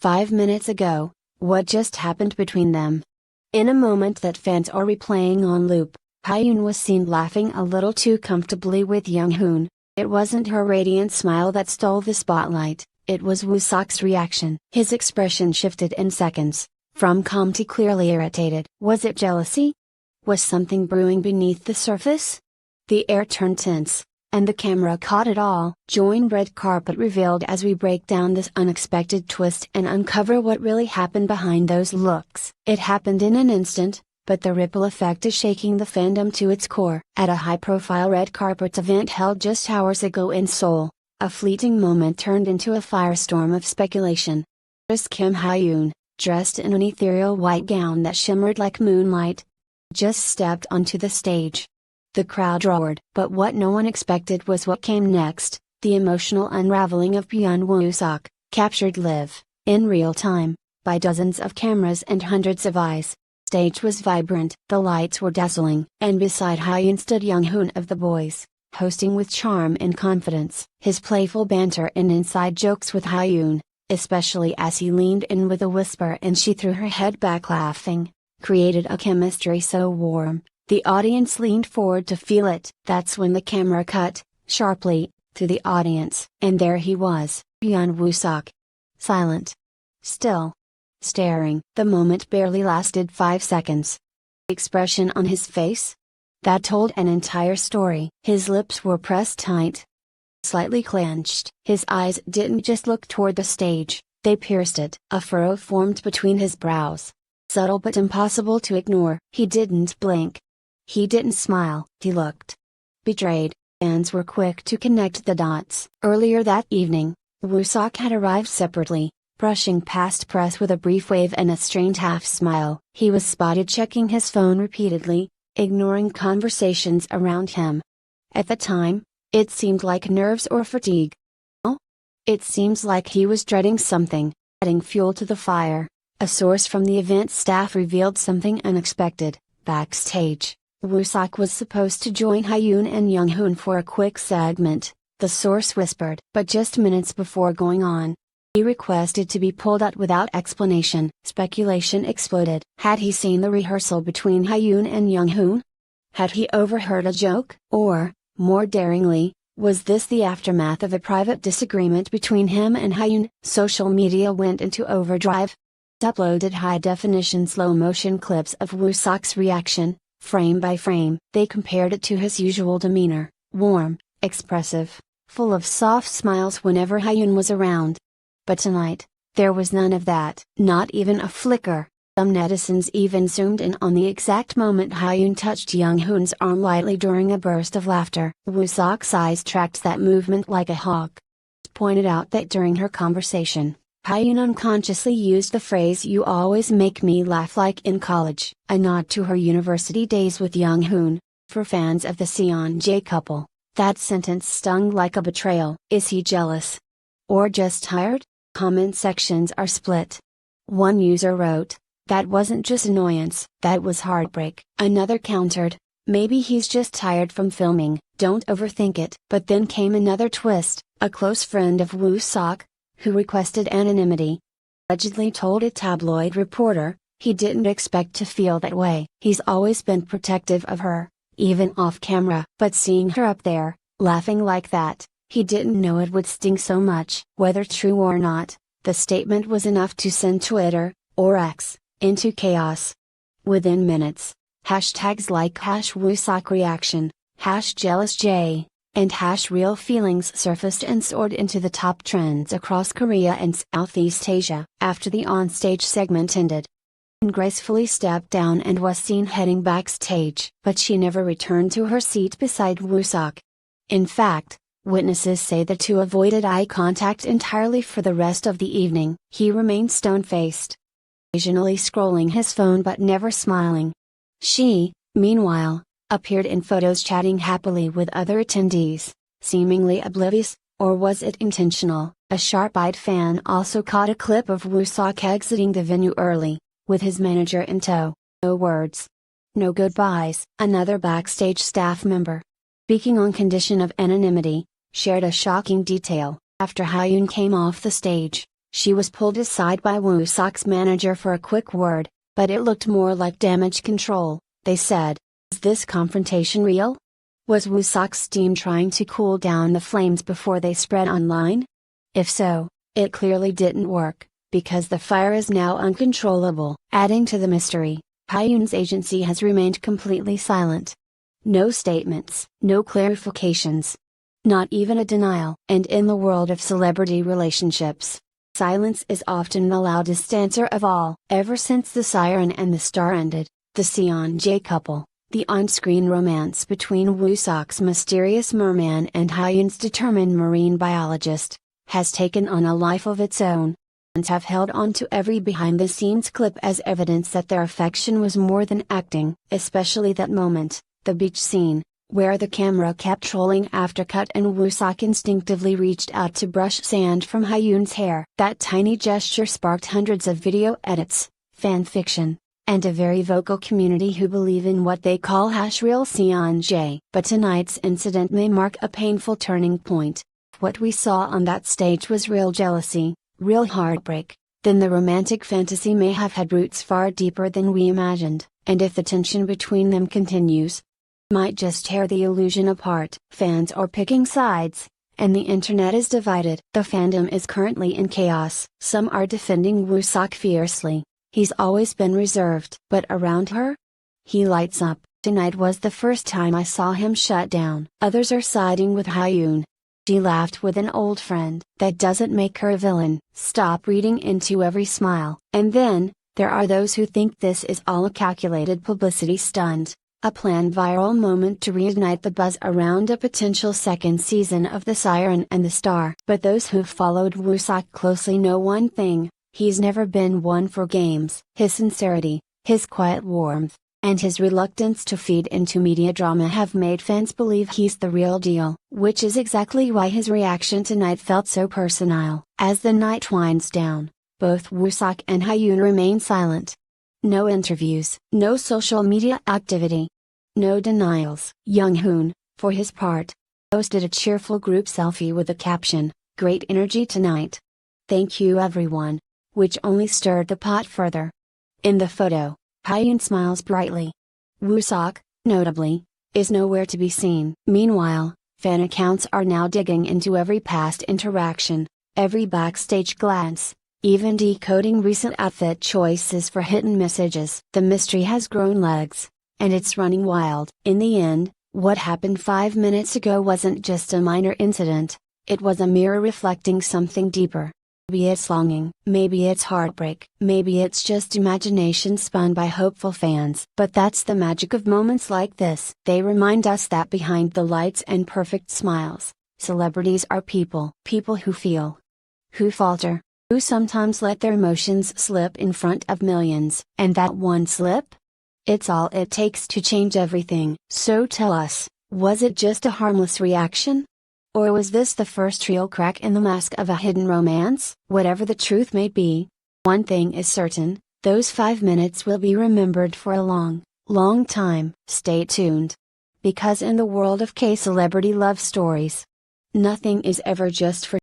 5 minutes ago, what just happened between them? In a moment that fans are replaying on loop, Hye-yoon was seen laughing a little too comfortably with Young-hoon. It wasn't her radiant smile that stole the spotlight, it was Woo-seok's reaction. His expression shifted in seconds, from calm to clearly irritated. Was it jealousy? Was something brewing beneath the surface? The air turned tense, and the camera caught it all. Join Red Carpet revealed as we break down this unexpected twist and uncover what really happened behind those looks. It happened in an instant, but the ripple effect is shaking the fandom to its core. At a high-profile red carpet event held just hours ago in Seoul, a fleeting moment turned into a firestorm of speculation. Kim Hye-yoon, dressed in an ethereal white gown that shimmered like moonlight, just stepped onto the stage. The crowd roared. But what no one expected was what came next, the emotional unraveling of Woo-seok, captured live, in real time, by dozens of cameras and hundreds of eyes. Stage was vibrant, the lights were dazzling, and beside Hye-yoon stood Young-hoon of the boys, hosting with charm and confidence. His playful banter and inside jokes with Hye-yoon, especially as he leaned in with a whisper and she threw her head back laughing, created a chemistry so warm, the audience leaned forward to feel it. That's when the camera cut, sharply, to the audience. And there he was, Woo-seok. Silent. Still. Staring. The moment barely lasted 5 seconds. The expression on his face? That told an entire story. His lips were pressed tight, slightly clenched. His eyes didn't just look toward the stage, they pierced it. A furrow formed between his brows. Subtle but impossible to ignore. He didn't blink. He didn't smile. He looked betrayed. Fans were quick to connect the dots. Earlier that evening, Woo-seok had arrived separately, brushing past press with a brief wave and a strained half-smile. He was spotted checking his phone repeatedly, ignoring conversations around him. At the time, it seemed like nerves or fatigue. Oh? It seems like he was dreading something, adding fuel to the fire. A source from the event staff revealed something unexpected. Backstage, Woo-seok was supposed to join Hye-yoon and Young-hoon for a quick segment, the source whispered. But just minutes before going on, he requested to be pulled out without explanation. Speculation exploded. Had he seen the rehearsal between Hye-yoon and Young-hoon? Had he overheard a joke? Or, more daringly, was this the aftermath of a private disagreement between him and Hye-yoon? Social media went into overdrive. Uploaded high-definition slow-motion clips of Woo-seok's reaction, frame by frame. They compared it to his usual demeanor, warm, expressive, full of soft smiles whenever Hye-yoon was around. But tonight, there was none of that. Not even a flicker. Some netizens even zoomed in on the exact moment Hye-yoon touched Young-hoon's arm lightly during a burst of laughter. Woo-seok's eyes tracked that movement like a hawk. Pointed out that during her conversation, Hye-yoon unconsciously used the phrase "you always make me laugh" like in college, a nod to her university days with Young-hoon. For fans of the Seon-jae couple, that sentence stung like a betrayal. Is he jealous? Or just tired? Comment sections are split. One user wrote, "That wasn't just annoyance, that was heartbreak." Another countered, "Maybe he's just tired from filming, don't overthink it." But then came another twist. A close friend of Woo-seok, who requested anonymity, allegedly told a tabloid reporter, he didn't expect to feel that way. He's always been protective of her, even off camera. But seeing her up there, laughing like that, he didn't know it would sting so much. Whether true or not, the statement was enough to send Twitter, or X, into chaos. Within minutes, hashtags like #Woo-seok reaction, #JealousJ, and #real feelings surfaced and soared into the top trends across Korea and Southeast Asia. After the onstage segment ended, Hye-yoon gracefully stepped down and was seen heading backstage. But she never returned to her seat beside Woo-seok. In fact, witnesses say the two avoided eye contact entirely for the rest of the evening. He remained stone-faced, occasionally scrolling his phone but never smiling. She, meanwhile, appeared in photos chatting happily with other attendees, seemingly oblivious, or was it intentional? A sharp-eyed fan also caught a clip of Woo-seok exiting the venue early, with his manager in tow. No words. No goodbyes. Another backstage staff member, speaking on condition of anonymity, shared a shocking detail. After Hye-yoon came off the stage, She was pulled aside by Woo-seok's manager for a quick word, but it looked more like damage control, they said. Is this confrontation real? Was Woo-seok's team trying to cool down the flames before they spread online? If so, it clearly didn't work, because the fire is now uncontrollable. Adding to the mystery, Hye-yoon's agency has remained completely silent. No statements, no clarifications. Not even a denial. And in the world of celebrity relationships, silence is often the loudest answer of all. Ever since The Siren and the Star ended, the Seon-jae couple, the on-screen romance between Woo-seok's mysterious merman and Hye-yoon's determined marine biologist, has taken on a life of its own. Fans have held on to every behind-the-scenes clip as evidence that their affection was more than acting, especially that moment, the beach scene, where the camera kept trolling after cut and Woo-seok instinctively reached out to brush sand from Hye-yoon's hair. That tiny gesture sparked hundreds of video edits, fan fiction, and a very vocal community who believe in what they call #real Seon-jae. But tonight's incident may mark a painful turning point. If what we saw on that stage was real jealousy, real heartbreak, then the romantic fantasy may have had roots far deeper than we imagined, and if the tension between them continues, might just tear the illusion apart. Fans are picking sides, and the internet is divided. The fandom is currently in chaos. Some are defending Woo-seok fiercely. He's always been reserved. But around her? He lights up. Tonight was the first time I saw him shut down. Others are siding with Hye-yoon. She laughed with an old friend. That doesn't make her a villain. Stop reading into every smile. And then, there are those who think this is all a calculated publicity stunt. A planned viral moment to reignite the buzz around a potential second season of The Siren and the Star. But those who've followed Woo-seok closely know one thing: he's never been one for games. His sincerity, his quiet warmth, and his reluctance to feed into media drama have made fans believe he's the real deal. Which is exactly why his reaction tonight felt so personal. As the night winds down, both Woo-seok and Hye-yoon remain silent. No interviews, no social media activity. No denials. Young-hoon, for his part, posted a cheerful group selfie with the caption, "Great energy tonight. Thank you everyone," which only stirred the pot further. In the photo, Hye-yoon smiles brightly. Woo-seok, notably, is nowhere to be seen. Meanwhile, fan accounts are now digging into every past interaction, every backstage glance, even decoding recent outfit choices for hidden messages. The mystery has grown legs, and it's running wild. In the end, what happened 5 minutes ago wasn't just a minor incident, it was a mirror reflecting something deeper. Maybe it's longing, maybe it's heartbreak, maybe it's just imagination spun by hopeful fans. But that's the magic of moments like this. They remind us that behind the lights and perfect smiles, celebrities are people. People who feel, who falter, who sometimes let their emotions slip in front of millions. And that one slip? It's all it takes to change everything. So tell us, was it just a harmless reaction? Or was this the first real crack in the mask of a hidden romance? Whatever the truth may be, one thing is certain: those 5 minutes will be remembered for a long, long time. Stay tuned. Because in the world of K-celebrity love stories, nothing is ever just for